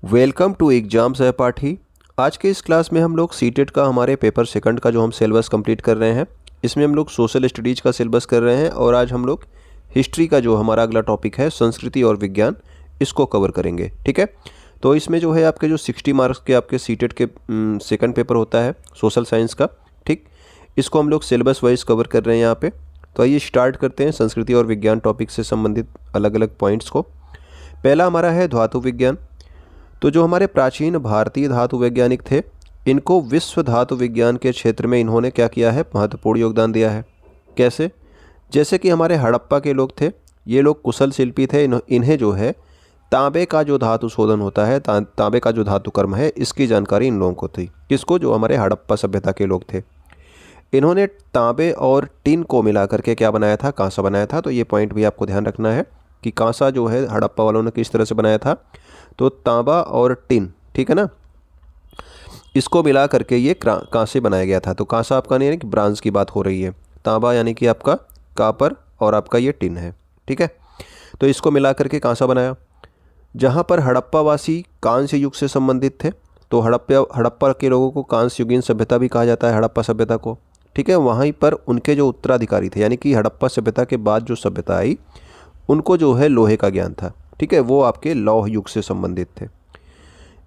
Welcome to exam सहपाठी। आज के इस क्लास में हम लोग सीटेट का हमारे पेपर सेकंड का जो हम सिलेबस कंप्लीट कर रहे हैं, इसमें हम लोग सोशल स्टडीज़ का सिलेबस कर रहे हैं और आज हम लोग हिस्ट्री का जो हमारा अगला टॉपिक है संस्कृति और विज्ञान, इसको कवर करेंगे। ठीक है, तो इसमें जो है आपके जो 60 मार्क्स के आपके सीटेट के सेकंड पेपर होता है सोशल साइंस का। ठीक, इसको हम लोग सिलेबस वाइज कवर कर रहे हैं यहाँ पे। तो आइए स्टार्ट करते हैं संस्कृति और विज्ञान टॉपिक से संबंधित अलग अलग पॉइंट्स को। पहला हमारा है धातु विज्ञान। तो जो हमारे प्राचीन भारतीय धातु वैज्ञानिक थे, इनको विश्व धातु विज्ञान के क्षेत्र में इन्होंने क्या किया है, महत्वपूर्ण योगदान दिया है। कैसे? जैसे कि हमारे हड़प्पा के लोग थे, ये लोग कुशल शिल्पी थे। इन्हें जो है तांबे का जो धातु शोधन होता है, तांबे का जो धातु कर्म है, इसकी जानकारी इन लोगों को थी। किसको? जो हमारे हड़प्पा सभ्यता के लोग थे। इन्होंने तांबे और टिन को मिला करके क्या बनाया था, कांसा बनाया था। तो ये पॉइंट भी आपको ध्यान रखना है कि कांसा जो है हड़प्पा वालों ने किस तरह से बनाया था। तो तांबा और टिन, ठीक है ना, इसको मिला करके ये कांसे बनाया गया था। तो कांसा आपका नहीं है कि ब्रांज की बात हो रही है, तांबा यानी कि आपका कापर और आपका ये टिन है। ठीक है, तो इसको मिला करके कांसा बनाया। जहाँ पर हड़प्पावासी कांस्य युग से संबंधित थे, तो हड़प्पा के लोगों को कांस्य युगीन सभ्यता भी कहा जाता है, हड़प्पा सभ्यता को। ठीक है, वहीं पर उनके जो उत्तराधिकारी थे, यानी कि हड़प्पा सभ्यता के बाद जो सभ्यता आई, उनको जो है लोहे का ज्ञान था। ठीक है, वो आपके लौह युग से संबंधित थे।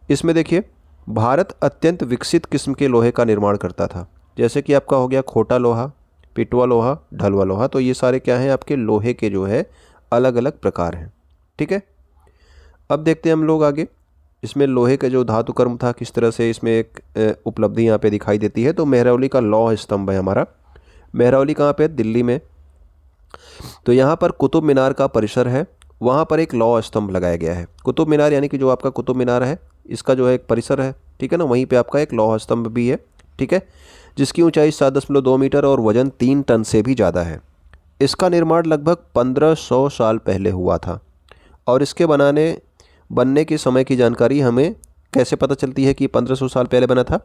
इसमें देखिए, भारत अत्यंत विकसित किस्म के लोहे का निर्माण करता था। जैसे कि आपका हो गया खोटा लोहा, पिटवा लोहा, ढलवा लोहा। तो ये सारे क्या हैं, आपके लोहे के जो है अलग अलग प्रकार हैं। ठीक है, अब देखते हैं हम लोग आगे। इसमें लोहे का जो धातु कर्म था, किस तरह से इसमें एक उपलब्धि यहाँ पे दिखाई देती है। तो मेहरौली का लौह स्तंभ है हमारा। मेहरौली कहाँ पे? दिल्ली में। तो यहाँ पर कुतुब मीनार का परिसर है, वहाँ पर एक लौह स्तंभ लगाया गया है। कुतुब मीनार यानी कि जो आपका कुतुब मीनार है, इसका जो है एक परिसर है। ठीक है ना, वहीं पे आपका एक लौह स्तंभ भी है। ठीक है, जिसकी ऊंचाई 7.2 मीटर और वजन 3 टन से भी ज़्यादा है। इसका निर्माण लगभग 1500 साल पहले हुआ था। और इसके बनने के समय की जानकारी हमें कैसे पता चलती है कि 1500 साल पहले बना था?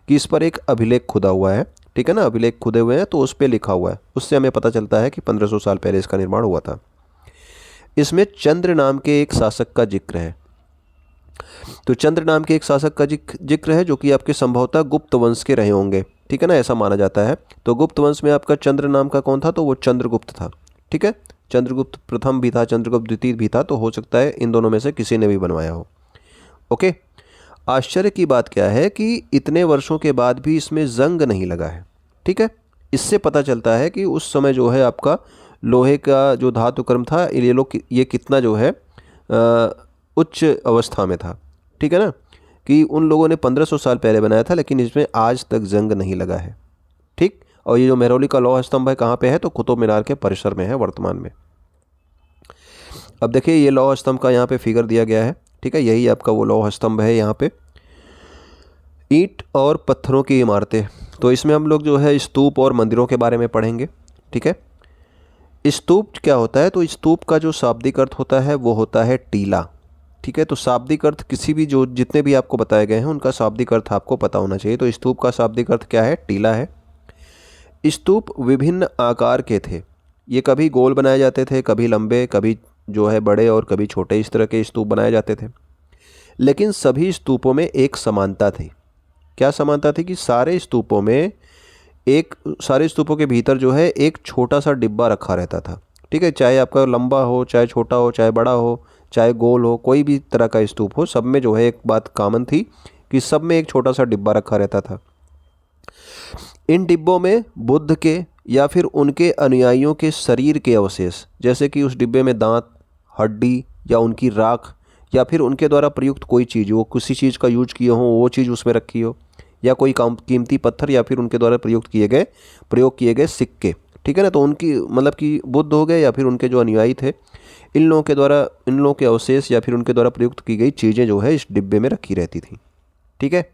कि इस पर एक अभिलेख खुदा हुआ है। ठीक है ना, अभिलेख खुदे हुए हैं, तो उस पर लिखा हुआ है, उससे हमें पता चलता है कि 1500 साल पहले इसका निर्माण हुआ था। इसमें चंद्र नाम के एक शासक का जिक्र है। तो चंद्र नाम के एक शासक का जिक्र है, जो कि आपके संभवतः गुप्त वंश के रहे होंगे। ठीक है ना, ऐसा माना जाता है। तो गुप्त वंश में आपका चंद्र नाम का कौन था? तो वो चंद्रगुप्त था। ठीक है, चंद्रगुप्त प्रथम भी था, चंद्रगुप्त द्वितीय भी था। तो हो सकता है इन दोनों में से किसी ने भी बनवाया हो। ओके, आश्चर्य की बात क्या है कि इतने वर्षों के बाद भी इसमें जंग नहीं लगा है। ठीक है, इससे पता चलता है कि उस समय जो है आपका लोहे का जो धातु कर्म था, ये कितना जो है उच्च अवस्था में था। ठीक है ना, कि उन लोगों ने 1500 साल पहले बनाया था, लेकिन इसमें आज तक जंग नहीं लगा है। ठीक, और ये जो मेहरौली का लौह स्तंभ है कहाँ पे है? तो कुतुब मीनार के परिसर में है वर्तमान में। अब देखिए, ये लौह स्तंभ का यहाँ पे फिगर दिया गया है। ठीक है, यही आपका वो लौह स्तंभ है। यहाँ पे ईंट और पत्थरों की इमारतें। तो इसमें हम लोग जो है स्तूप और मंदिरों के बारे में पढ़ेंगे। ठीक है, स्तूप क्या होता है? तो स्तूप का जो शाब्दिक अर्थ होता है वो होता है टीला। ठीक है, तो शाब्दिक अर्थ किसी भी जो जितने भी आपको बताए गए हैं, उनका शाब्दिक अर्थ आपको पता होना चाहिए। तो स्तूप का शाब्दिक अर्थ क्या है? टीला है। स्तूप विभिन्न आकार के थे। ये कभी गोल बनाए जाते थे, कभी लंबे, कभी जो है बड़े और कभी छोटे। इस तरह के स्तूप बनाए जाते थे। लेकिन सभी स्तूपों में एक समानता थी। क्या समानता थी? कि सारे स्तूपों के भीतर जो है एक छोटा सा डिब्बा रखा रहता था। ठीक है, चाहे आपका लंबा हो, चाहे छोटा हो, चाहे बड़ा हो, चाहे गोल हो, कोई भी तरह का स्तूप हो, सब में जो है एक बात कॉमन थी कि सब में एक छोटा सा डिब्बा रखा रहता था। इन डिब्बों में बुद्ध के या फिर उनके अनुयायियों के शरीर के अवशेष, जैसे कि उस डिब्बे में दांत, हड्डी या उनकी राख, या फिर उनके द्वारा प्रयुक्त कोई चीज़, वो किसी चीज़ का यूज किए हो वो चीज़ उसमें रखी हो, या कोई कीमती पत्थर, या फिर उनके द्वारा प्रयोग किए गए सिक्के। ठीक है ना, तो उनकी मतलब कि बुद्ध हो गए या फिर उनके जो अनुयायी थे, इन लोगों के अवशेष या फिर उनके द्वारा प्रयुक्त की गई चीज़ें जो है इस डिब्बे में रखी रहती थी। ठीक है,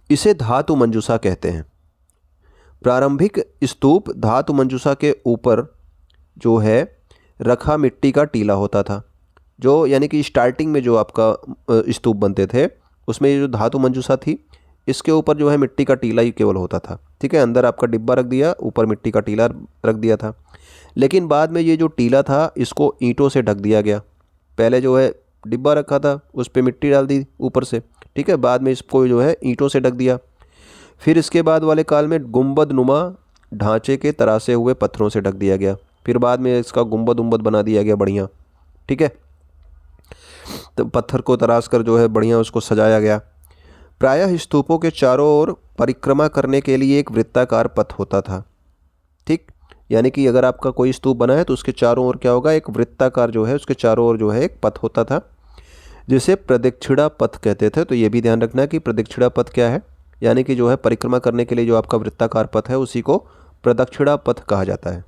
इसे धातु मंजूषा कहते हैं। प्रारंभिक स्तूप धातु मंजूषा के ऊपर जो है रखा मिट्टी का टीला होता था। जो यानी कि स्टार्टिंग में जो आपका स्तूप बनते थे, उसमें ये जो धातु मंजूषा थी, इसके ऊपर जो है मिट्टी का टीला ही केवल होता था। ठीक है, अंदर आपका डिब्बा रख दिया, ऊपर मिट्टी का टीला रख दिया था। लेकिन बाद में ये जो टीला था, इसको ईंटों से ढक दिया गया। पहले जो है डिब्बा रखा था, उस पर मिट्टी डाल दी ऊपर से, ठीक है। बाद में इसको जो है ईंटों से ढक दिया। फिर इसके बाद वाले काल में गुंबद नुमा ढांचे के तरासे हुए पत्थरों से ढक दिया गया। फिर बाद में इसका गुंबद उम्बद बना दिया गया बढ़िया, ठीक है। तो पत्थर को तराश कर जो है बढ़िया उसको सजाया गया। प्रायः स्तूपों के चारों ओर परिक्रमा करने के लिए एक वृत्ताकार पथ होता था, ठीक। यानी कि अगर आपका कोई स्तूप बना है तो उसके चारों ओर क्या होगा, एक वृत्ताकार जो है उसके चारों ओर जो है एक पथ होता था, जिसे प्रदक्षिणा पथ कहते थे। तो ये भी ध्यान रखना कि प्रदक्षिणा पथ क्या है, यानी कि जो है परिक्रमा करने के लिए जो आपका वृत्ताकार पथ है उसी को प्रदक्षिणा पथ कहा जाता है।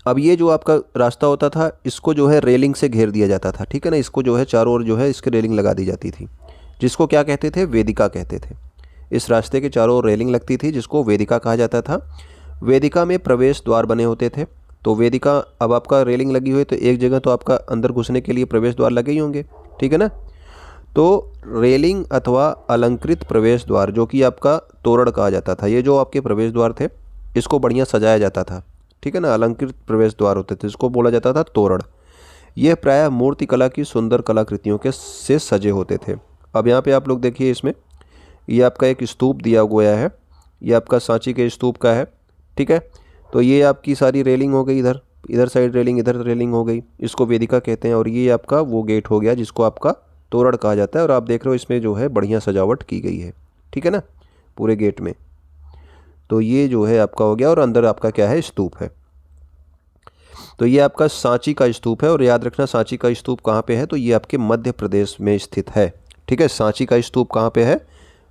अब ये जो आपका रास्ता होता था इसको जो है रेलिंग से घेर दिया जाता था, ठीक है ना। इसको जो है चारों ओर जो है इसकी रेलिंग लगा दी जाती थी, जिसको क्या कहते थे, वेदिका कहते थे। इस रास्ते के चारों ओर रेलिंग लगती थी जिसको वेदिका कहा जाता था। वेदिका में प्रवेश द्वार बने होते थे। तो वेदिका, अब आपका रेलिंग लगी हुई तो एक जगह तो आपका अंदर घुसने के लिए प्रवेश द्वार लगे ही होंगे, ठीक है ना। तो रेलिंग अथवा अलंकृत प्रवेश द्वार जो कि आपका तोरण कहा जाता था, ये जो आपके प्रवेश द्वार थे इसको बढ़िया सजाया जाता था, ठीक है ना। अलंकृत प्रवेश द्वार होते थे, इसको बोला जाता था तोरण। यह प्रायः मूर्ति कला की सुंदर कलाकृतियों के से सजे होते थे। अब यहाँ पे आप लोग देखिए, इसमें ये आपका एक स्तूप दिया गया है, ये आपका सांची के स्तूप का है, ठीक है। तो ये आपकी सारी रेलिंग हो गई, इधर इधर साइड रेलिंग, इधर रेलिंग हो गई, इसको वेदिका कहते हैं। और ये आपका वो गेट हो गया जिसको आपका तोरण कहा जाता है। और आप देख रहे हो इसमें जो है बढ़िया सजावट की गई है, ठीक है ना, पूरे गेट में। तो ये जो है आपका हो गया, और अंदर आपका क्या है, स्तूप है। तो ये आपका सांची का स्तूप है। और याद रखना सांची का स्तूप कहाँ पे है, तो ये आपके मध्य प्रदेश में स्थित है, ठीक है। सांची का स्तूप कहाँ पे है,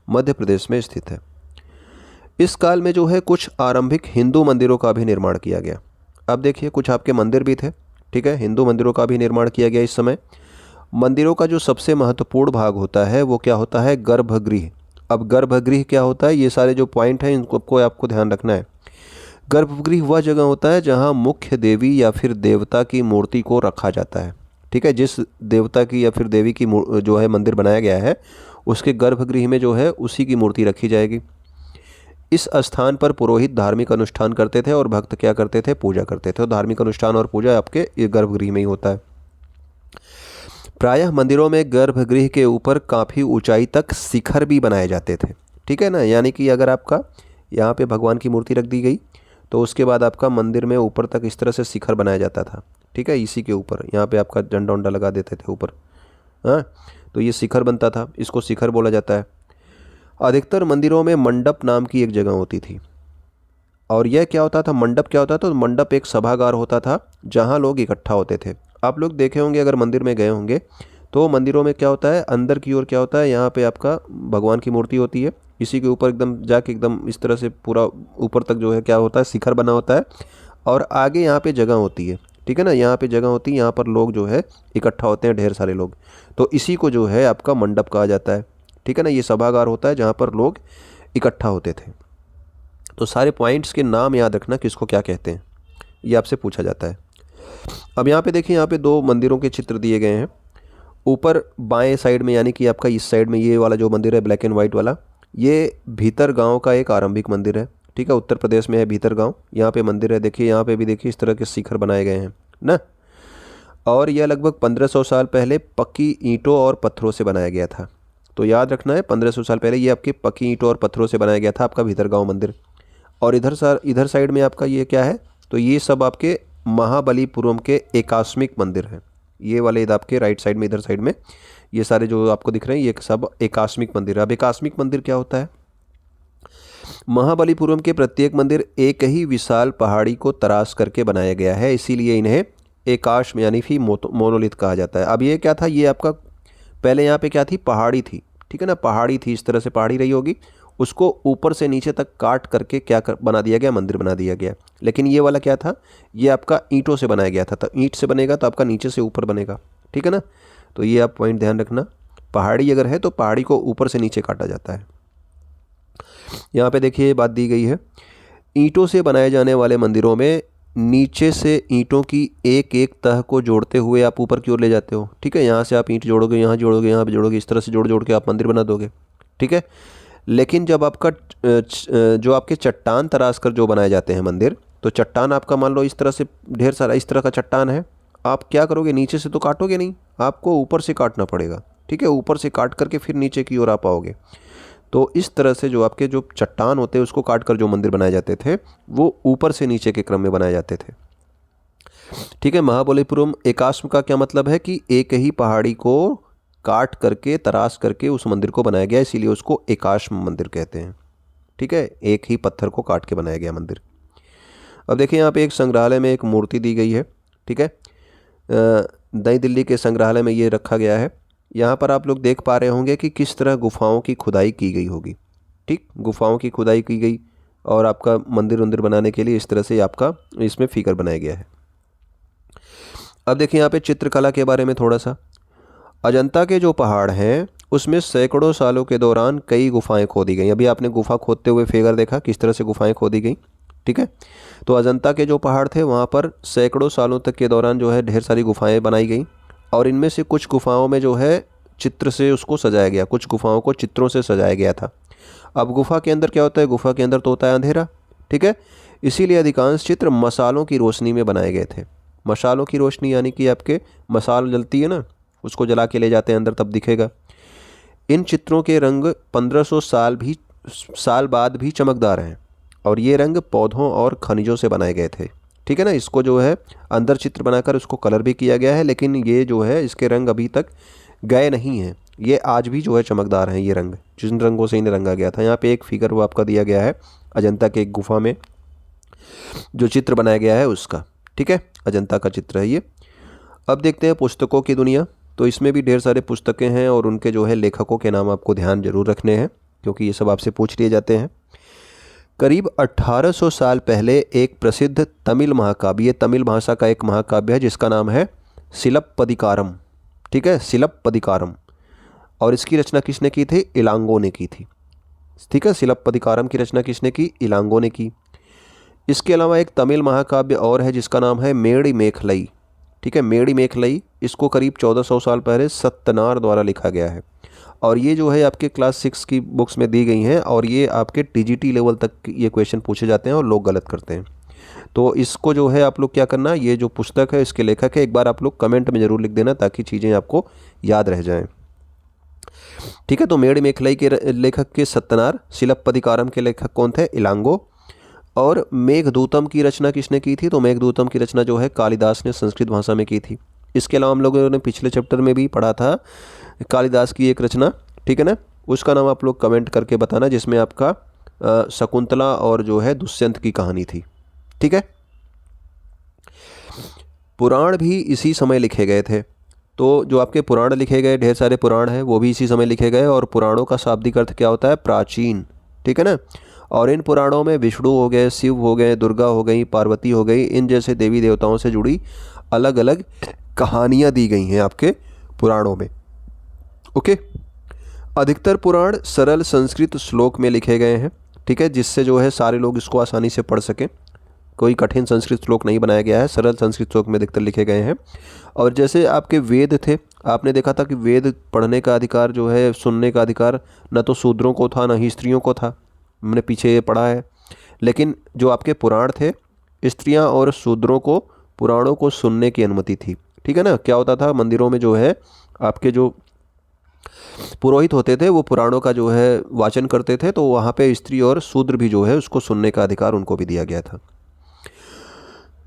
मध्य प्रदेश में स्थित है। इस काल में जो है कुछ आरंभिक हिंदू मंदिरों का भी निर्माण किया गया। अब देखिए कुछ आपके मंदिर भी थे, ठीक है, हिंदू मंदिरों का भी निर्माण किया गया इस समय। मंदिरों का जो सबसे महत्वपूर्ण भाग होता है वो क्या होता है, गर्भगृह। अब गर्भगृह क्या होता है, ये सारे जो पॉइंट हैं इनको आपको ध्यान रखना है। गर्भगृह वह जगह होता है जहाँ मुख्य देवी या फिर देवता की मूर्ति को रखा जाता है, ठीक है। जिस देवता की या फिर देवी की जो है मंदिर बनाया गया है उसके गर्भगृह में जो है उसी की मूर्ति रखी जाएगी। इस स्थान पर पुरोहित धार्मिक अनुष्ठान करते थे और भक्त क्या करते थे, पूजा करते थे। तो धार्मिक अनुष्ठान और पूजा आपके ये गर्भगृह में ही होता है। प्रायः मंदिरों में गर्भगृह के ऊपर काफ़ी ऊंचाई तक शिखर भी बनाए जाते थे, ठीक है ना। यानी कि अगर आपका यहाँ पे भगवान की मूर्ति रख दी गई तो उसके बाद आपका मंदिर में ऊपर तक इस तरह से शिखर बनाया जाता था, ठीक है। इसी के ऊपर यहाँ पे आपका झंडा उंडा लगा देते थे ऊपर, हाँ। तो ये शिखर बनता था, इसको शिखर बोला जाता है। अधिकतर मंदिरों में मंडप नाम की एक जगह होती थी। और यह क्या होता था, मंडप क्या होता था, तो मंडप एक सभागार होता था जहाँ लोग इकट्ठा होते थे। आप लोग देखे होंगे अगर मंदिर में गए होंगे तो मंदिरों में क्या होता है, अंदर की ओर क्या होता है, यहाँ पे आपका भगवान की मूर्ति होती है, इसी के ऊपर एकदम जाके एकदम इस तरह से पूरा ऊपर तक जो है क्या होता है, शिखर बना होता है। और आगे यहाँ पे जगह होती है, ठीक है ना, यहाँ पे जगह होती है, यहाँ पर लोग जो है इकट्ठा होते हैं, ढेर सारे लोग। तो इसी को जो है आपका मंडप कहा जाता है, ठीक है ना। ये सभागार होता है जहाँ पर लोग इकट्ठा होते थे। तो सारे पॉइंट्स के नाम याद रखना किसको क्या कहते हैं, ये आपसे पूछा जाता है। अब यहाँ पे देखिए, यहाँ पे दो मंदिरों के चित्र दिए गए हैं। ऊपर बाएं साइड में यानी कि आपका इस साइड में ये वाला जो मंदिर है ब्लैक एंड वाइट वाला, ये भीतर गांव का एक आरंभिक मंदिर है, ठीक है। उत्तर प्रदेश में है भीतर गांव, यहाँ पे मंदिर है। देखिए यहाँ पे भी देखिए इस तरह के शिखर बनाए गए हैं ना। और यह लगभग 1500 साल पहले पक्की ईंटों और पत्थरों से बनाया गया था। तो याद रखना है 1500 साल पहले ये आपकी पक्की ईंटों और पत्थरों से बनाया गया था आपका भीतर गाँव मंदिर। और इधर साइड में आपका ये क्या है, तो ये सब आपके महाबलीपुरम के एकास्मिक मंदिर हैं। ये वाले इधर आपके राइट साइड में, इधर साइड में ये सारे जो आपको दिख रहे हैं ये सब एकास्मिक मंदिर है। अब एकास्मिक मंदिर क्या होता है, महाबलीपुरम के प्रत्येक मंदिर एक ही विशाल पहाड़ी को तराश करके बनाया गया है, इसीलिए इन्हें एकाश्म यानी कि मोनोलिथ कहा जाता है। अब ये क्या था, ये आपका पहले यहाँ पे क्या थी, पहाड़ी थी, ठीक है ना, पहाड़ी थी, इस तरह से पहाड़ी रही होगी, उसको ऊपर से नीचे तक काट करके बना दिया गया, मंदिर बना दिया गया। लेकिन ये वाला क्या था, ये आपका ईंटों से बनाया गया था। तो ईंट से बनेगा तो आपका नीचे से ऊपर बनेगा, ठीक है ना। तो ये आप पॉइंट ध्यान रखना, पहाड़ी अगर है तो पहाड़ी को ऊपर से नीचे काटा जाता है। यहाँ पे देखिए बात दी गई है, ईंटों से बनाए जाने वाले मंदिरों में नीचे से ईंटों की एक एक तह को जोड़ते हुए आप ऊपर की ओर ले जाते हो, ठीक है। यहाँ से आप ईंट जोड़ोगे, यहाँ जोड़ोगे, यहाँ पे जोड़ोगे, इस तरह से जोड़ जोड़ के आप मंदिर बना दोगे, ठीक है। लेकिन जब आपका जो आपके चट्टान तराश कर जो बनाए जाते हैं मंदिर, तो चट्टान आपका मान लो इस तरह से ढेर सारा इस तरह का चट्टान है, आप क्या करोगे, नीचे से तो काटोगे नहीं, आपको ऊपर से काटना पड़ेगा। ठीक है, ऊपर से काट करके फिर नीचे की ओर आ पाओगे। तो इस तरह से जो आपके जो चट्टान होते हैं उसको काट कर जो मंदिर बनाए जाते थे वो ऊपर से नीचे के क्रम में बनाए जाते थे। ठीक है, महाबलीपुरम एकाश्म का क्या मतलब है कि एक ही पहाड़ी को काट करके तराश करके उस मंदिर को बनाया गया, इसीलिए उसको एकाश्म मंदिर कहते हैं। ठीक है, एक ही पत्थर को काट के बनाया गया मंदिर। अब देखिए यहाँ पे एक संग्रहालय में एक मूर्ति दी गई है। ठीक है, नई दिल्ली के संग्रहालय में ये रखा गया है। यहाँ पर आप लोग देख पा रहे होंगे कि किस तरह गुफाओं की खुदाई की गई होगी। ठीक, गुफाओं की खुदाई की गई और आपका मंदिर वंदिर बनाने के लिए इस तरह से आपका इसमें फिगर बनाया गया है। अब देखिए यहाँ पे चित्रकला के बारे में थोड़ा सा। अजंता के जो पहाड़ हैं उसमें सैकड़ों सालों के दौरान कई गुफाएं खोदी गई। अभी आपने गुफा खोदते हुए फिगर देखा किस तरह से गुफाएं खोदी गई। ठीक है, तो अजंता के जो पहाड़ थे वहाँ पर सैकड़ों सालों तक के दौरान जो है ढेर सारी गुफाएं बनाई गई और इनमें से कुछ गुफाओं में जो है चित्र से उसको सजाया गया, कुछ गुफाओं को चित्रों से सजाया गया था। अब गुफा के अंदर क्या होता है, गुफा के अंदर तो होता है अंधेरा। ठीक है, इसीलिए अधिकांश चित्र मसालों की रोशनी में बनाए गए थे। मसालों की रोशनी यानी कि आपके मसाल जलती है ना, उसको जला के ले जाते हैं अंदर तब दिखेगा। इन चित्रों के रंग 1500 साल बाद भी चमकदार हैं और ये रंग पौधों और खनिजों से बनाए गए थे। ठीक है ना, इसको जो है अंदर चित्र बनाकर उसको कलर भी किया गया है, लेकिन ये जो है इसके रंग अभी तक गए नहीं हैं, ये आज भी जो है चमकदार हैं। ये रंग जिन रंगों से इन्हें रंगा गया था, यहाँ पे एक फिगर वो आपका दिया गया है अजंता के एक गुफा में जो चित्र बनाया गया है उसका। ठीक है, अजंता का चित्र है ये। अब देखते हैं पुस्तकों की दुनिया। तो इसमें भी ढेर सारे पुस्तकें हैं और उनके जो है लेखकों के नाम आपको ध्यान जरूर रखने हैं क्योंकि ये सब आपसे पूछ लिए जाते हैं। करीब 1800 साल पहले एक प्रसिद्ध तमिल महाकाव्य, ये तमिल भाषा का एक महाकाव्य है जिसका नाम है सिलप्पदिकारम। ठीक है, सिलप्पदिकारम, और इसकी रचना किसने की थी, इलांगो ने की थी। ठीक है, सिलप्पदिकारम की रचना किसने की, इलांगो ने की। इसके अलावा एक तमिल महाकाव्य और है जिसका नाम है मेड़ी मेखलई। ठीक है, मेड़ी मेखलई, इसको करीब 1400 साल पहले सत्तनार द्वारा लिखा गया है और ये जो है आपके क्लास 6 की बुक्स में दी गई हैं और ये आपके टीजीटी लेवल तक ये क्वेश्चन पूछे जाते हैं और लोग गलत करते हैं। तो इसको जो है आप लोग क्या करना, ये जो पुस्तक है इसके लेखक है एक बार आप लोग कमेंट में ज़रूर लिख देना ताकि चीज़ें आपको याद रह जाएँ। ठीक है, तो मेड़ी मेखलई के लेखक के सत्तनार, सिलप्पदिकारम के लेखक कौन थे, इलांगो, और मेघदूतम की रचना किसने की थी, तो मेघदूतम की रचना जो है कालिदास ने संस्कृत भाषा में की थी। इसके अलावा हम लोगों ने पिछले चैप्टर में भी पढ़ा था कालिदास की एक रचना, ठीक है ना, उसका नाम आप लोग कमेंट करके बताना जिसमें आपका शकुंतला और जो है दुष्यंत की कहानी थी। ठीक है, पुराण भी इसी समय लिखे गए थे। तो जो आपके पुराण लिखे गए, ढेर सारे पुराण हैं वो भी इसी समय लिखे गए और पुराणों का शाब्दिक अर्थ क्या होता है, प्राचीन। ठीक है ना, और इन पुराणों में विष्णु हो गए, शिव हो गए, दुर्गा हो गई, पार्वती हो गई, इन जैसे देवी देवताओं से जुड़ी अलग अलग कहानियाँ दी गई हैं आपके पुराणों में। ओके, अधिकतर पुराण सरल संस्कृत श्लोक में लिखे गए हैं। ठीक है, जिससे जो है सारे लोग इसको आसानी से पढ़ सकें। कोई कठिन संस्कृत श्लोक नहीं बनाया गया है, सरल संस्कृत श्लोक में अधिकतर लिखे गए हैं। और जैसे आपके वेद थे, आपने देखा था कि वेद पढ़ने का अधिकार जो है, सुनने का अधिकार न तो शूद्रों को था न ही स्त्रियों को था, हमने पीछे ये पढ़ा है। लेकिन जो आपके पुराण थे, स्त्रियां और शूद्रों को पुराणों को सुनने की अनुमति थी। ठीक है ना, क्या होता था मंदिरों में जो है आपके जो पुरोहित होते थे वो पुराणों का जो है वाचन करते थे, तो वहाँ पे स्त्री और शूद्र भी जो है उसको सुनने का अधिकार उनको भी दिया गया था।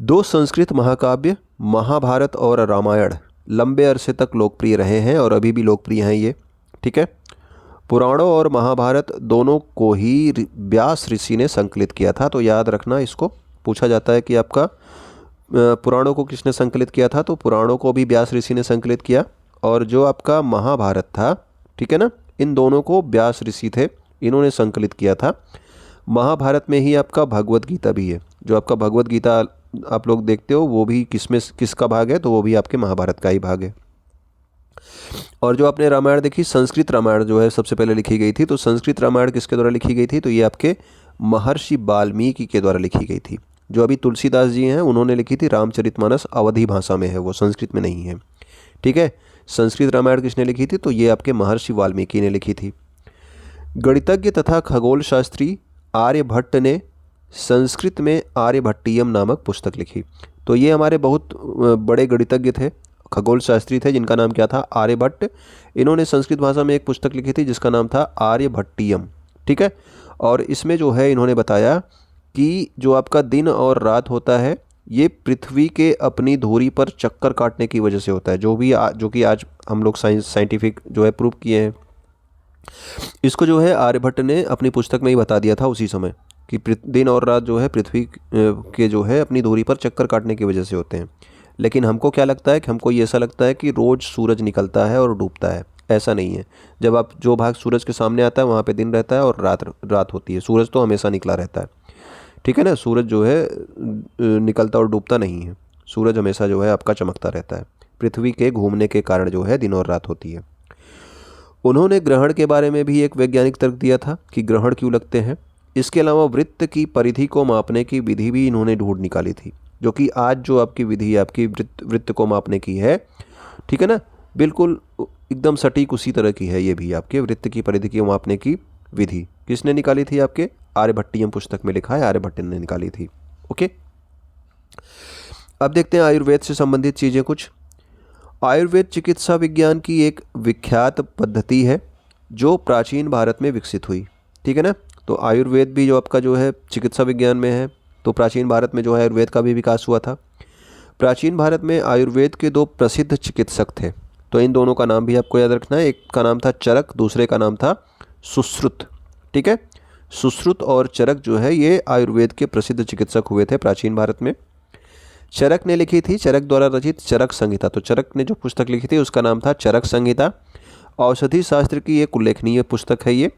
दो संस्कृत महाकाव्य महाभारत और रामायण लंबे अरसे तक लोकप्रिय रहे हैं और अभी भी लोकप्रिय हैं ये। ठीक है, पुराणों और महाभारत दोनों को ही व्यास ऋषि ने संकलित किया था। तो याद रखना, इसको पूछा जाता है कि आपका पुराणों को किसने संकलित किया था, तो पुराणों को भी व्यास ऋषि ने संकलित किया। और जो आपका महाभारत था, ठीक है ना, इन दोनों को व्यास ऋषि थे, इन्होंने संकलित किया था। महाभारत में ही आपका भगवत गीता भी है। जो आपका भगवत गीता आप लोग देखते हो वो भी किसका भाग है, तो वो भी आपके महाभारत का ही भाग है। और जो आपने रामायण देखी, संस्कृत रामायण जो है सबसे पहले लिखी गई थी। तो संस्कृत रामायण किसके द्वारा लिखी गई थी, तो ये आपके महर्षि वाल्मीकि के द्वारा लिखी गई थी। जो अभी तुलसीदास जी हैं उन्होंने लिखी थी रामचरितमानस, अवधी भाषा में है, वो संस्कृत में नहीं है। ठीक है, संस्कृत रामायण किसने लिखी थी, तो ये आपके महर्षि वाल्मीकि ने लिखी थी। गणितज्ञ तथा खगोल शास्त्री आर्यभट्ट ने संस्कृत में आर्यभट्टियम नामक पुस्तक लिखी। तो ये हमारे बहुत बड़े गणितज्ञ थे, खगोल शास्त्री थे, जिनका नाम क्या था, आर्यभट्ट। इन्होंने संस्कृत भाषा में एक पुस्तक लिखी थी जिसका नाम था आर्यभट्टियम। ठीक है। और इसमें जो है इन्होंने बताया कि जो आपका दिन और रात होता है ये पृथ्वी के अपनी धुरी पर चक्कर काटने की वजह से होता है, जो कि आज हम लोग साइंटिफिक जो है प्रूव किए हैं। इसको जो है आर्यभट्ट ने अपनी पुस्तक में ही बता दिया था उसी समय कि दिन और रात जो है पृथ्वी के जो है अपनी धुरी पर चक्कर काटने की वजह से होते हैं। लेकिन हमको क्या लगता है कि हमको ये ऐसा लगता है कि रोज़ सूरज निकलता है और डूबता है। ऐसा नहीं है। जब आप जो भाग सूरज के सामने आता है वहाँ पे दिन रहता है और रात होती है। सूरज तो हमेशा निकला रहता है। ठीक है ना। सूरज जो है निकलता और डूबता नहीं है। सूरज हमेशा जो है आपका चमकता रहता है। पृथ्वी के घूमने के कारण जो है दिन और रात होती है। उन्होंने ग्रहण के बारे में भी एक वैज्ञानिक तर्क दिया था कि ग्रहण क्यों लगते हैं। इसके अलावा वृत्त की परिधि को मापने की विधि भी इन्होंने ढूंढ निकाली थी, जो कि आज जो आपकी विधि आपकी वृत्त को मापने की है, ठीक है ना, बिल्कुल एकदम सटीक उसी तरह की है। ये भी आपके वृत्त की परिधि को मापने की विधि किसने निकाली थी, आपके आर्यभट्टियम पुस्तक में लिखा है, आर्यभट्ट ने निकाली थी। ओके। अब देखते हैं आयुर्वेद से संबंधित चीज़ें कुछ। आयुर्वेद चिकित्सा विज्ञान की एक विख्यात पद्धति है जो प्राचीन भारत में विकसित हुई। ठीक है ना। तो आयुर्वेद भी जो आपका जो है चिकित्सा विज्ञान में है, तो प्राचीन भारत में जो है आयुर्वेद का भी विकास हुआ था। प्राचीन भारत में आयुर्वेद के दो प्रसिद्ध चिकित्सक थे, तो इन दोनों का नाम भी आपको याद रखना है। एक का नाम था चरक, दूसरे का नाम था सुश्रुत। ठीक है। सुश्रुत और चरक जो है ये आयुर्वेद के प्रसिद्ध चिकित्सक हुए थे प्राचीन भारत में। चरक ने लिखी थी, चरक द्वारा रचित चरक संहिता। तो चरक ने जो पुस्तक लिखी थी उसका नाम था चरक संहिता। औषधि शास्त्र की एक उल्लेखनीय पुस्तक है ये।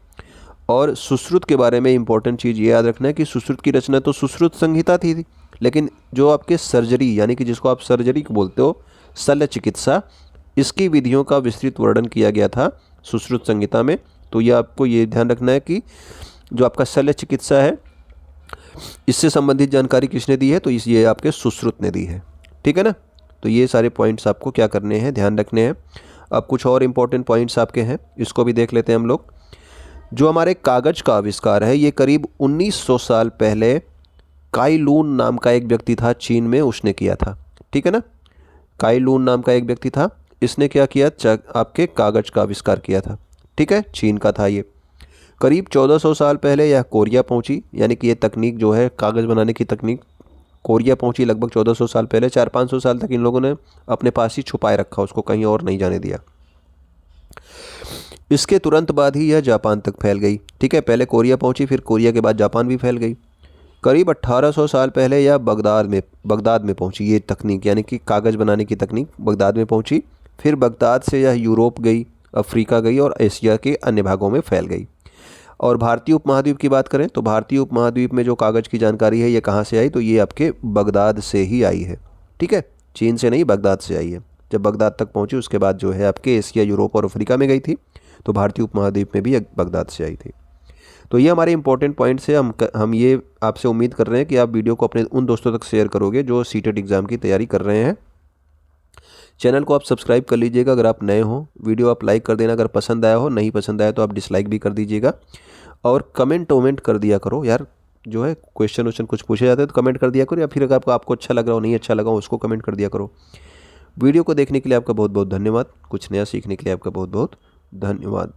और सुश्रुत के बारे में इंपॉर्टेंट चीज़ ये याद रखना है कि सुश्रुत की रचना तो सुश्रुत संहिता थी, लेकिन जो आपके सर्जरी यानी कि जिसको आप सर्जरी बोलते हो, शल्य चिकित्सा, इसकी विधियों का विस्तृत वर्णन किया गया था सुश्रुत संहिता में। तो ये आपको ये ध्यान रखना है कि जो आपका शल्य चिकित्सा है इससे संबंधित जानकारी किसने दी है, तो ये आपके सुश्रुत ने दी है। ठीक है ना। तो ये सारे पॉइंट्स आपको क्या करने हैं, ध्यान रखने हैं। अब कुछ और इम्पोर्टेंट पॉइंट्स आपके हैं, इसको भी देख लेते हैं हम लोग। जो हमारे कागज़ का आविष्कार है ये करीब 1900 साल पहले काई लून नाम का एक व्यक्ति था, चीन में, उसने किया था। ठीक है ना। काई लून नाम का एक व्यक्ति था, इसने क्या किया, आपके कागज़ का आविष्कार किया था। ठीक है। चीन का था ये। करीब 1400 साल पहले यह कोरिया पहुंची, यानी कि ये तकनीक जो है कागज़ बनाने की तकनीक कोरिया पहुंची लगभग 1400 साल पहले। 400-500 साल तक इन लोगों ने अपने पास ही छुपाए रखा, उसको कहीं और नहीं जाने दिया। इसके तुरंत बाद ही यह जापान तक फैल गई। ठीक है। पहले कोरिया पहुंची, फिर कोरिया के बाद जापान भी फैल गई। करीब 1800 साल पहले यह बगदाद में पहुंची ये तकनीक, यानी कि कागज़ बनाने की तकनीक बगदाद में पहुंची। फिर बगदाद से यह यूरोप गई, अफ्रीका गई और एशिया के अन्य भागों में फैल गई। और भारतीय उपमहाद्वीप की बात करें तो भारतीय उपमहाद्वीप में जो कागज़ की जानकारी है ये कहाँ से आई, तो ये आपके बगदाद से ही आई है। ठीक है। चीन से नहीं, बगदाद से आई है। जब बगदाद तक पहुंची उसके बाद जो है आपके एशिया, यूरोप और अफ्रीका में गई थी, तो भारतीय उपमहाद्वीप में भी बगदाद से आई थी। तो ये हमारे इंपॉर्टेंट पॉइंट्स है। हम ये आपसे उम्मीद कर रहे हैं कि आप वीडियो को अपने उन दोस्तों तक शेयर करोगे जो सीटेट एग्ज़ाम की तैयारी कर रहे हैं। चैनल को आप सब्सक्राइब कर लीजिएगा अगर आप नए हो। वीडियो आप लाइक कर देना अगर पसंद आया हो, नहीं पसंद आया तो आप डिसलाइक भी कर दीजिएगा। और कमेंट कर दिया करो यार, जो है क्वेश्चन कुछ पूछे जाते हैं तो कमेंट कर दिया करो, या फिर अगर आपको अच्छा लग रहा हो, नहीं अच्छा लगा हो, उसको कमेंट कर दिया करो। वीडियो को देखने के लिए आपका बहुत बहुत धन्यवाद। कुछ नया सीखने के लिए आपका बहुत बहुत धन्यवाद।